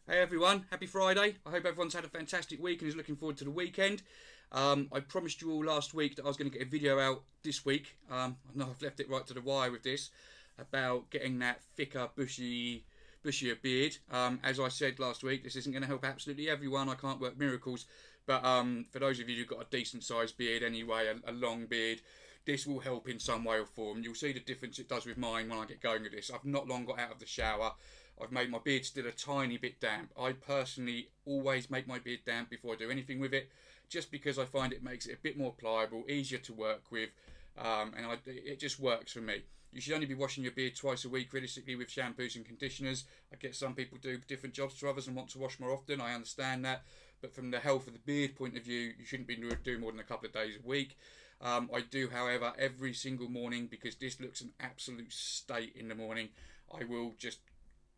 Hey everyone, happy Friday. I hope everyone's had a fantastic week and is looking forward to the weekend. I promised you all last week that I was going to get a video out this week. I know I've left it right to the wire with this about getting that thicker, bushier beard. As I said last week, this isn't going to help absolutely everyone. I can't work miracles. But for those of you who've got a decent sized beard anyway, a long beard, this will help in some way or form. You'll see the difference it does with mine when I get going with this. I've not long got out of the shower. I've made my beard still a tiny bit damp. I personally always make my beard damp before I do anything with it, just because I find it makes it a bit more pliable, easier to work with, it just works for me. You should only be washing your beard twice a week, realistically, with shampoos and conditioners. I get some people do different jobs to others and want to wash more often. I understand that, but from the health of the beard point of view, you shouldn't be doing more than a couple of days a week. I do, however, every single morning, because this looks an absolute state in the morning. I will just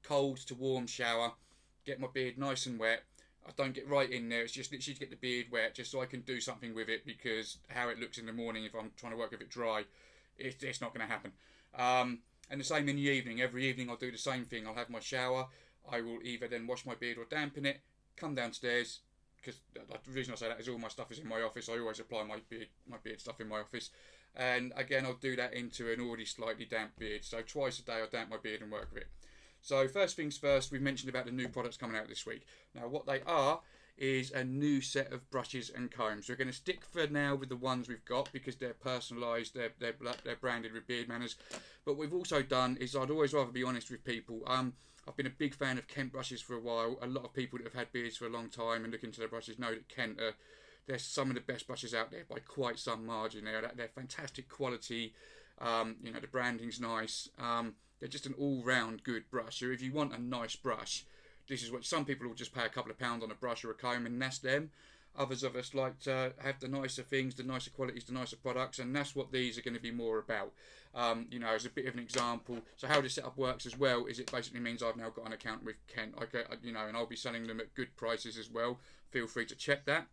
cold to warm shower, get my beard nice and wet. I don't get right in there, it's just literally to get the beard wet just so I can do something with it, because how it looks in the morning if I'm trying to work with it dry, it's not going to happen. And the same in the evening. Every evening I'll do the same thing. I'll have my shower, I will either then wash my beard or dampen it, come downstairs, because the reason I say that is all my stuff is in my office. I always apply my beard stuff in my office, and again I'll do that into an already slightly damp beard. So twice a day I'll damp my beard and work with it. So first things first, we've mentioned about the new products coming out this week. Now what they are is a new set of brushes and combs. We're going to stick for now with the ones we've got because they're personalised, they're branded with beard manners. But what we've also done is, I'd always rather be honest with people. I've been a big fan of Kent brushes for a while. A lot of people that have had beards for a long time and look into their brushes know that Kent are they're some of the best brushes out there by quite some margin. They're fantastic quality. The branding's nice. They're just an all-round good brush. So if you want a nice brush, this is what some people will just pay a couple of pounds on a brush or a comb, and that's them. Others of us like to have the nicer things, the nicer qualities, the nicer products, and that's what these are going to be more about. As a bit of an example, so how this setup works as well is it basically means I've now got an account with Kent. And I'll be selling them at good prices as well. Feel free to check that.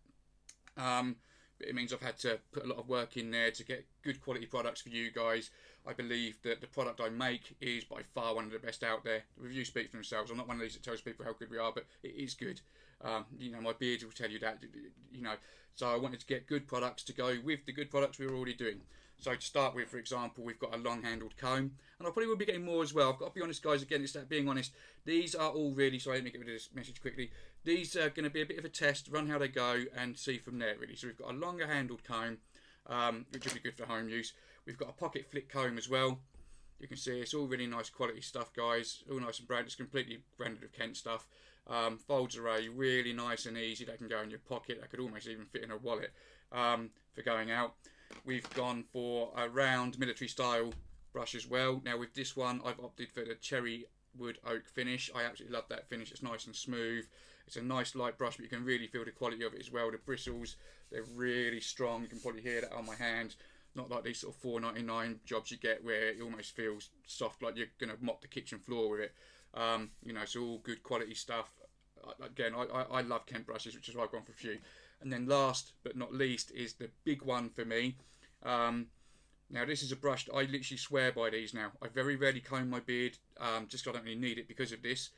But it means I've had to put a lot of work in there to get good quality products for you guys. I believe that the product I make is by far one of the best out there. The reviews speak for themselves. I'm not one of these that tells people how good we are, but it is good. My beard will tell you that. So I wanted to get good products to go with the good products we were already doing. So to start with, for example, we've got a long-handled comb, and I probably will be getting more as well. I've got to be honest, guys. Again, it's that being honest. These are all really. Sorry, let me get rid of this message quickly. These are going to be a bit of a test, run how they go, and see from there. Really. So we've got a longer-handled comb, which will be good for home use. We've got a pocket flick comb as well. You can see it's all really nice quality stuff, guys. All nice and branded. It's completely branded with Kent stuff. Folds array, really nice and easy. They can go in your pocket. They could almost even fit in a wallet for going out. We've gone for a round military style brush as well. Now with this one, I've opted for the cherry wood oak finish. I absolutely love that finish. It's nice and smooth. It's a nice light brush, but you can really feel the quality of it as well. The bristles, they're really strong. You can probably hear that on my hand. Not like these sort of $4.99 jobs you get where it almost feels soft, like you're going to mop the kitchen floor with it. It's all good quality stuff. Again, I love Kent brushes, which is why I've gone for a few. And then last but not least is the big one for me. Now this is a brush that I literally swear by these now. I very rarely comb my beard, just because I don't really need it because of this.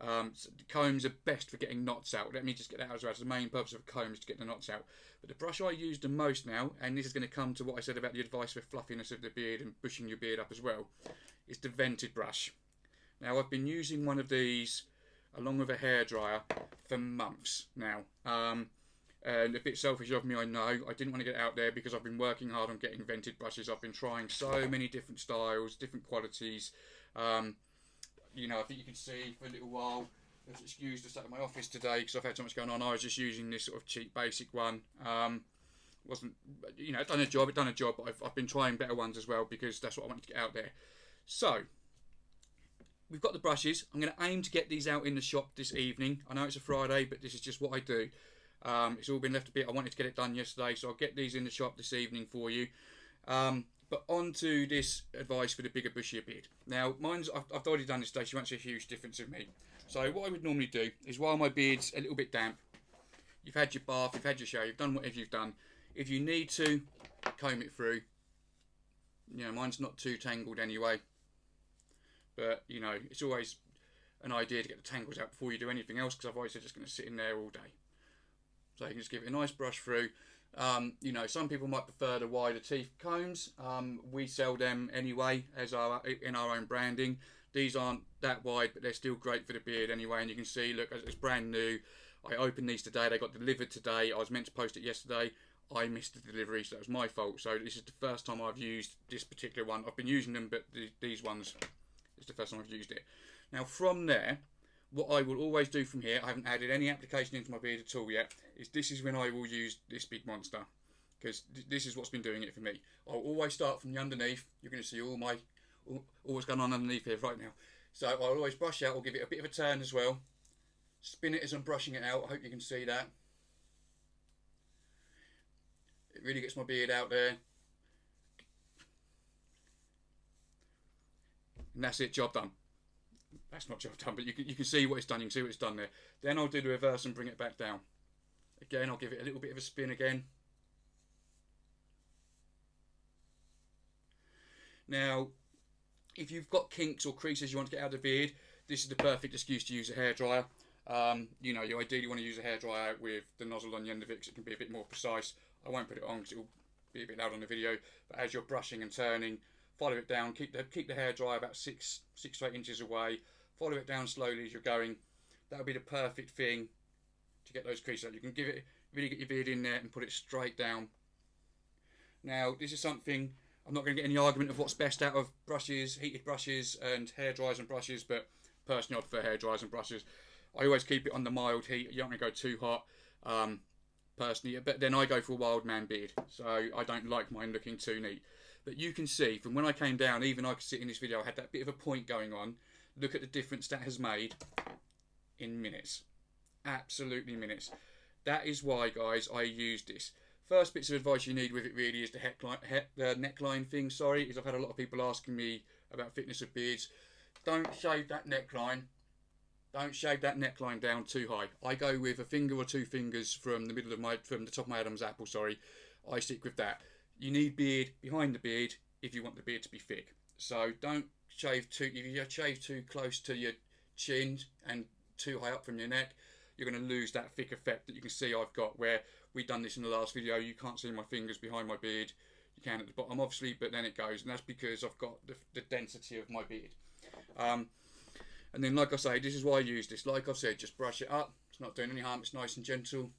So the combs are best for getting knots out. Let me just get that out as well. The main purpose of a comb is to get the knots out. But the brush I use the most now, and this is going to come to what I said about the advice for fluffiness of the beard and bushing your beard up as well, is the vented brush. Now I've been using one of these along with a hairdryer for months now. And a bit selfish of me, I know. I didn't want to get out there because I've been working hard on getting vented brushes. I've been trying so many different styles, different qualities. I think you can see for a little while, excuse the state of my office today because I've had so much going on. I was just using this sort of cheap basic one. It done a job, but I've been trying better ones as well because that's what I wanted to get out there. So, we've got the brushes. I'm going to aim to get these out in the shop this evening. I know it's a Friday, but this is just what I do. It's all been left a bit. I wanted to get it done yesterday, so I'll get these in the shop this evening for you. But on to this advice for the bigger, bushier beard. Now, I've already done this today, so you won't see a huge difference with me. So what I would normally do is, while my beard's a little bit damp, you've had your bath, you've had your shower, you've done whatever you've done. If you need to, comb it through. Mine's not too tangled anyway. But, it's always an idea to get the tangles out before you do anything else, because otherwise they're just going to sit in there all day. So you can just give it a nice brush through. You know, some people might prefer the wider teeth combs. We sell them anyway as in our own branding. These aren't that wide, but they're still great for the beard anyway. And you can see, look, it's brand new. I opened these today. They got delivered today. I was meant to post it yesterday. I missed the delivery, so that was my fault. So this is the first time I've used this particular one. I've been using them, but these ones, it's the first time I've used it. Now from there, what I will always do from here, I haven't added any application into my beard at all yet, is this is when I will use this big monster, because this is what's been doing it for me. I'll always start from the underneath. You're going to see all what's going on underneath here right now. So I'll always brush out. I'll give it a bit of a turn as well. Spin it as I'm brushing it out. I hope you can see that. It really gets my beard out there. And that's it, job done. That's not job done, but you can see what it's done. You can see what it's done there. Then I'll do the reverse and bring it back down. Again, I'll give it a little bit of a spin again. Now, if you've got kinks or creases you want to get out of the beard, this is the perfect excuse to use a hairdryer. You know, you ideally want to use a hairdryer with the nozzle on the end of it, because it can be a bit more precise. I won't put it on because it will be a bit loud on the video, but as you're brushing and turning, follow it down, keep the hairdryer about 6 to 8 inches away, follow it down slowly as you're going. That'll be the perfect thing to get those creases out. You can really get your beard in there and put it straight down. Now, this is something, I'm not going to get any argument of what's best out of brushes, heated brushes and hair dryers and brushes, but personally I prefer hair dryers and brushes. I always keep it on the mild heat. You don't want to go too hot, personally, but then I go for a wild man beard, so I don't like mine looking too neat. But you can see from when I came down, even I could see in this video, I had that bit of a point going on. Look at the difference that has made in minutes. Absolutely minutes. That is why, guys, I use this. First bits of advice you need with it really is the neckline thing, is I've had a lot of people asking me about fitness of beards. Don't shave that neckline. Don't shave that neckline down too high. I go with a finger or 2 fingers from the top of my Adam's apple, I stick with that. You need beard behind the beard if you want the beard to be thick. So don't shave if you shave too close to your chin and too high up from your neck, you're going to lose that thick effect that you can see I've got, where we've done this in the last video. You can't see my fingers behind my beard. You can at the bottom, obviously, but then it goes, and that's because I've got the density of my beard. And then, like I say, this is why I use this. Like I've said, just brush it up. It's not doing any harm. It's nice and gentle.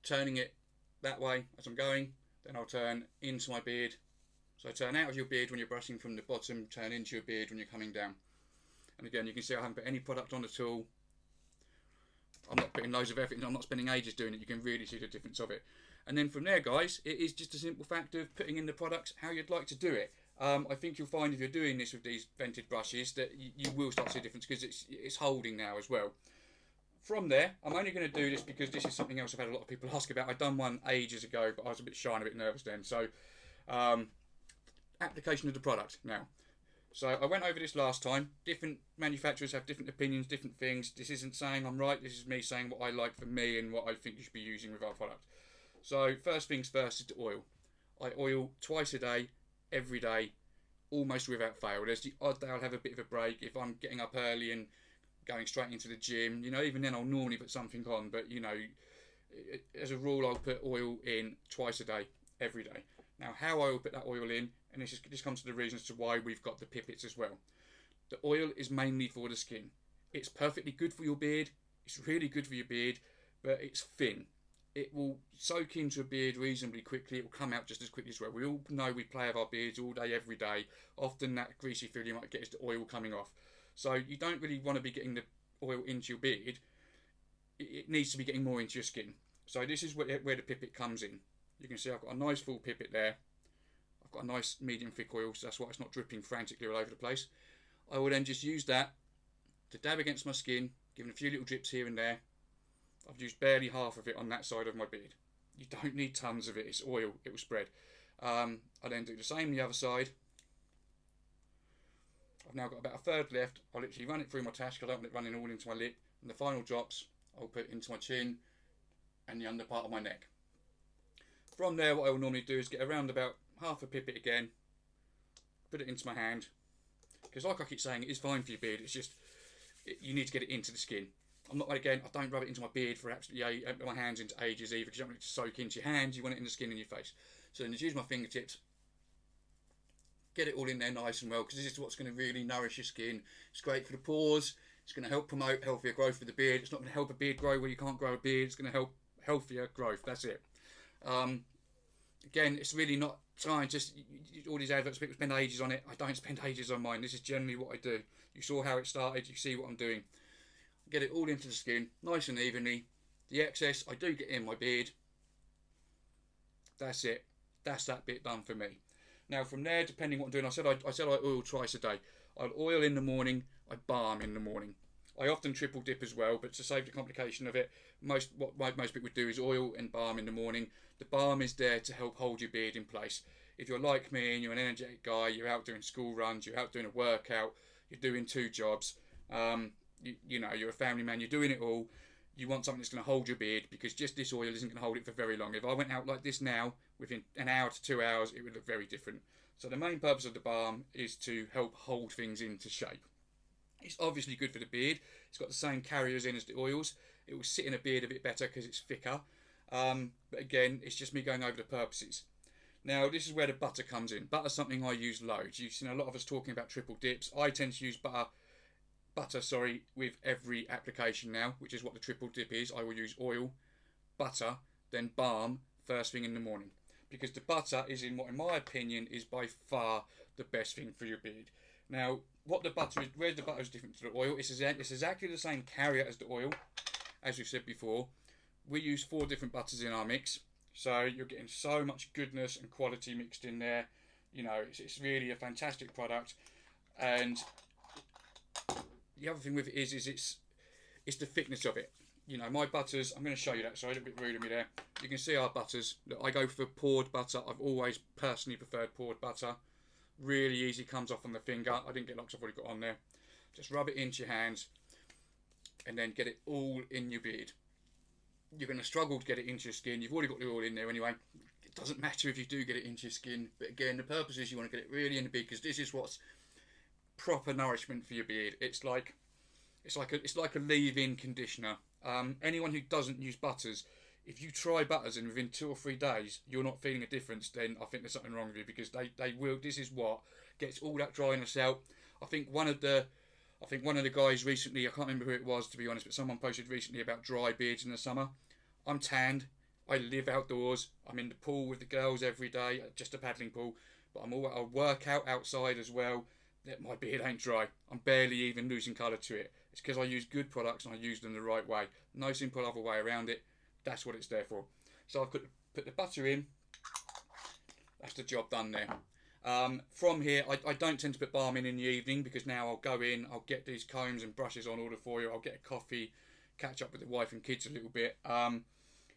Turning it that way as I'm going. Then I'll turn into my beard. So turn out of your beard when you're brushing from the bottom. Turn into your beard when you're coming down. And again, you can see I haven't put any product on at all. I'm not putting loads of effort in. I'm not spending ages doing it. You can really see the difference of it. And then from there, guys, it is just a simple fact of putting in the products how you'd like to do it. I think you'll find if you're doing this with these vented brushes that you will start to see a difference, because it's holding now as well. From there, I'm only going to do this because this is something else I've had a lot of people ask about. I've done one ages ago, but I was a bit shy and a bit nervous then. So, application of the product now. So I went over this last time. Different manufacturers have different opinions, different things. This isn't saying I'm right. This is me saying what I like for me and what I think you should be using with our product. So first things first is the oil. I oil twice a day, every day, almost without fail. There's the odd day I'll have a bit of a break if I'm getting up early and going straight into the gym. You know, even then I'll normally put something on, but you know, as a rule I'll put oil in twice a day, every day. Now how I will put that oil in, and this comes to the reasons to why we've got the pipets as well. The oil is mainly for the skin. It's perfectly good for your beard. It's really good for your beard, but it's thin. It will soak into a beard reasonably quickly. It will come out just as quickly as well. We all know we play with our beards all day, every day. Often that greasy feel you might get is the oil coming off. So you don't really want to be getting the oil into your beard. It needs to be getting more into your skin. So this is where the pipet comes in. You can see I've got a nice full pipet there. I've got a nice medium thick oil, so that's why it's not dripping frantically all over the place. I will then just use that to dab against my skin, giving a few little drips here and there. I've used barely half of it on that side of my beard. You don't need tons of it, it's oil, it will spread. I then do the same on the other side. I've now got about a third left. I'll literally run it through my tash because I don't want it running all into my lip. And the final drops I'll put into my chin and the under part of my neck. From there, what I will normally do is get around about half a pipet again, put it into my hand, because like I keep saying, it is fine for your beard. It's just you need to get it into the skin. I'm not, again, I don't rub it into my beard for absolutely my hands into ages either, because you don't want it to soak into your hands. You want it in the skin and your face. So then just use my fingertips, get it all in there nice and well, because this is what's going to really nourish your skin. It's great for the pores. It's going to help promote healthier growth for the beard. It's not going to help a beard grow where you can't grow a beard. It's going to help healthier growth. That's it. Again, it's really not trying just all these adverts. People spend ages on it. I don't spend ages on mine. This is generally what I do. You saw how it started. You see what I'm doing. Get it all into the skin, nice and evenly. The excess I do get in my beard. That's it. That's that bit done for me. Now from there, depending what I'm doing, I said I oil twice a day. I'll oil in the morning. I balm in the morning. I often triple dip as well, but to save the complication of it, most people would do is oil and balm in the morning. The balm is there to help hold your beard in place. If you're like me and you're an energetic guy, you're out doing school runs, you're out doing a workout, you're doing 2 jobs, you know, you're a family man, you're doing it all, you want something that's going to hold your beard, because just this oil isn't going to hold it for very long. If I went out like this now, within an hour to 2 hours, it would look very different. So the main purpose of the balm is to help hold things into shape. It's obviously good for the beard. It's got the same carriers in as the oils. It will sit in a beard a bit better because it's thicker. But again, it's just me going over the purposes. Now, this is where the butter comes in. Butter's something I use loads. You've seen a lot of us talking about triple dips. I tend to use butter with every application now, which is what the triple dip is. I will use oil, butter, then balm first thing in the morning, because the butter is in my opinion, is by far the best thing for your beard. Now, what the butter is, where the butter is different to the oil, it's exactly the same carrier as the oil, as we've said before. We use 4 different butters in our mix, so you're getting so much goodness and quality mixed in there. You know, it's really a fantastic product. And the other thing with it is it's the thickness of it. You know, my butters, I'm going to show you that, sorry, a little bit rude of me there. You can see our butters. Look, I go for poured butter. I've always personally preferred poured butter. Really easy, comes off on the finger. I didn't get lots, I've already got on there. Just rub it into your hands and then get it all in your beard. You're going to struggle to get it into your skin. You've already got the oil in there anyway. It doesn't matter if you do get it into your skin, but again, the purpose is you want to get it really in the beard, because this is what's proper nourishment for your beard. It's like a leave-in conditioner. Anyone who doesn't use butters, if you try butters and within 2 or 3 days you're not feeling a difference, then I think there's something wrong with you, because they will. This is what gets all that dryness out. I think one of the guys recently, I can't remember who it was to be honest, but someone posted recently about dry beards in the summer. I'm tanned. I live outdoors. I'm in the pool with the girls every day, just a paddling pool. But I work out outside as well. That my beard ain't dry. I'm barely even losing colour to it. It's because I use good products and I use them the right way. No simple other way around it. That's what it's there for. So I've put the butter in. That's the job done there. From here, I don't tend to put balm in the evening, because now I'll go in, I'll get these combs and brushes on order for you. I'll get a coffee, catch up with the wife and kids a little bit.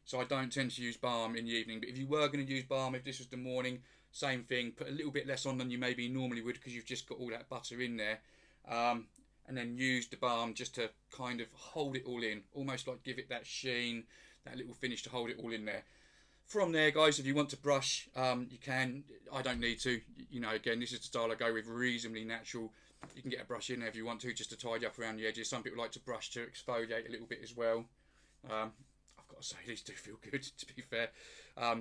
So I don't tend to use balm in the evening. But if you were going to use balm, if this was the morning, same thing. Put a little bit less on than you maybe normally would, because you've just got all that butter in there. And then use the balm just to kind of hold it all in, almost like give it that sheen, that little finish to hold it all in there. From there, guys, if you want to brush, you can. I don't need to. You know, again, this is the style I go with, reasonably natural. You can get a brush in there if you want to, just to tidy up around the edges. Some people like to brush to exfoliate a little bit as well. I've got to say, these do feel good, to be fair.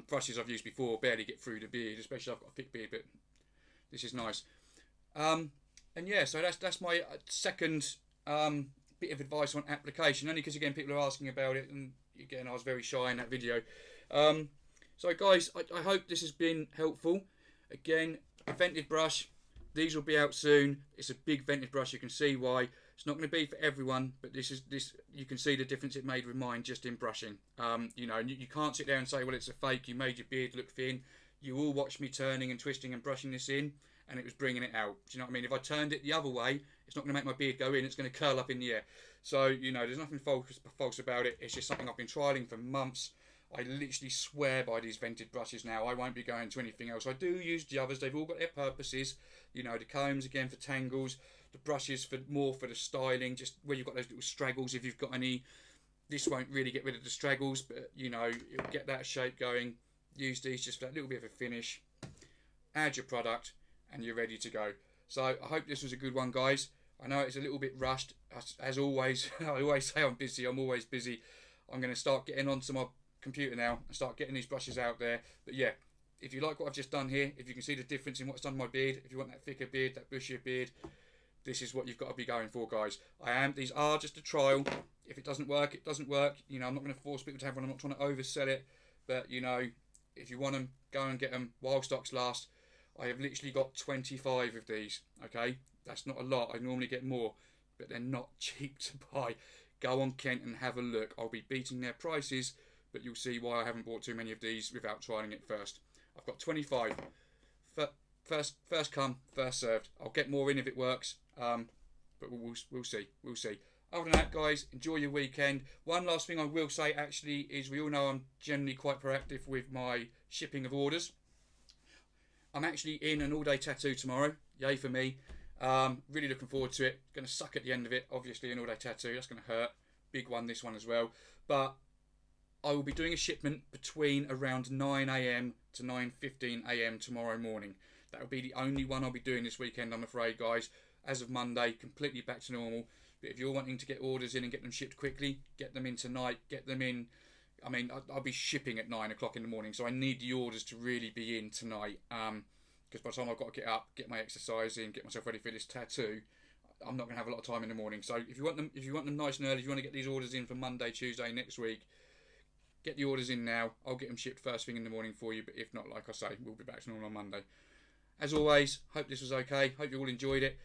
Brushes I've used before barely get through the beard, especially I've got a thick beard, but this is nice. And yeah, so that's my second bit of advice on application, only because, again, people are asking about it, and again, I was very shy in that video. So guys, I hope this has been helpful. Again, a vented brush, these will be out soon. It's a big vented brush, you can see why. It's not going to be for everyone, but this you can see the difference it made with mine just in brushing. You know, you can't sit there and say, well, it's a fake, you made your beard look thin. You all watched me turning and twisting and brushing this in, and it was bringing it out. Do you know what I mean? If I turned it the other way, it's not going to make my beard go in, it's going to curl up in the air. So, you know, there's nothing false about it. It's just something I've been trialing for months. I literally swear by these vented brushes now. I won't be going to anything else. I do use the others. They've all got their purposes. You know, the combs, again, for tangles. The brushes for more for the styling, just where you've got those little straggles, if you've got any. This won't really get rid of the straggles, but, you know, it'll get that shape going. Use these just for that little bit of a finish. Add your product, and you're ready to go. So I hope this was a good one, guys. I know it's a little bit rushed. As always, I always say I'm busy. I'm always busy. I'm going to start getting onto my computer now and start getting these brushes out there. But yeah, if you like what I've just done here, if you can see the difference in what's done to my beard, if you want that thicker beard, that bushier beard, this is what you've got to be going for, guys. These are just a trial. If it doesn't work, it doesn't work. You know, I'm not going to force people to have one. I'm not trying to oversell it. But, you know, if you want them, go and get them while stocks last. I have literally got 25 of these, okay? That's not a lot. I normally get more, but they're not cheap to buy. Go on Kent and have a look. I'll be beating their prices, but you'll see why I haven't bought too many of these without trying it first. I've got 25. First come, first served. I'll get more in if it works, but we'll see. We'll see. Other than that, guys, enjoy your weekend. One last thing I will say, actually, is we all know I'm generally quite proactive with my shipping of orders. I'm actually in an all-day tattoo tomorrow. Yay for me. Really looking forward to it. Going to suck at the end of it. Obviously, an all-day tattoo. That's going to hurt. Big one, this one as well. But I will be doing a shipment between around 9 AM to 9:15 AM tomorrow morning. That will be the only one I'll be doing this weekend, I'm afraid, guys. As of Monday, completely back to normal. But if you're wanting to get orders in and get them shipped quickly, get them in tonight, get them in. I mean, I'll be shipping at 9 o'clock in the morning, so I need the orders to really be in tonight. Because by the time I've got to get up, get my exercise in, get myself ready for this tattoo, I'm not going to have a lot of time in the morning. So if you want them nice and early, if you want to get these orders in for Monday, Tuesday next week, get the orders in now. I'll get them shipped first thing in the morning for you. But if not, like I say, we'll be back to normal on Monday. As always, hope this was okay. Hope you all enjoyed it.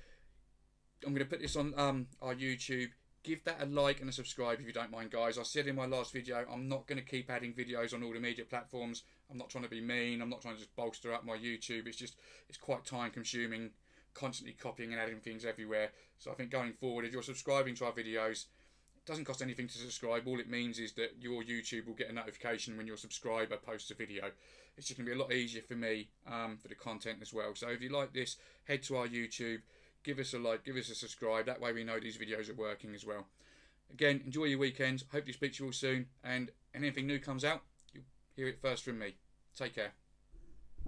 I'm going to put this on our YouTube. Give that a like and a subscribe if you don't mind, guys. I said in my last video, I'm not going to keep adding videos on all the media platforms. I'm not trying to be mean. I'm not trying to just bolster up my YouTube. It's quite time consuming, constantly copying and adding things everywhere. So I think going forward, if you're subscribing to our videos, it doesn't cost anything to subscribe. All it means is that your YouTube will get a notification when your subscriber posts a video. It's just going to be a lot easier for me for the content as well. So if you like this, head to our YouTube. Give us a like, give us a subscribe. That way we know these videos are working as well. Again, enjoy your weekends. Hope to speak to you all soon. And anything new comes out, you'll hear it first from me. Take care.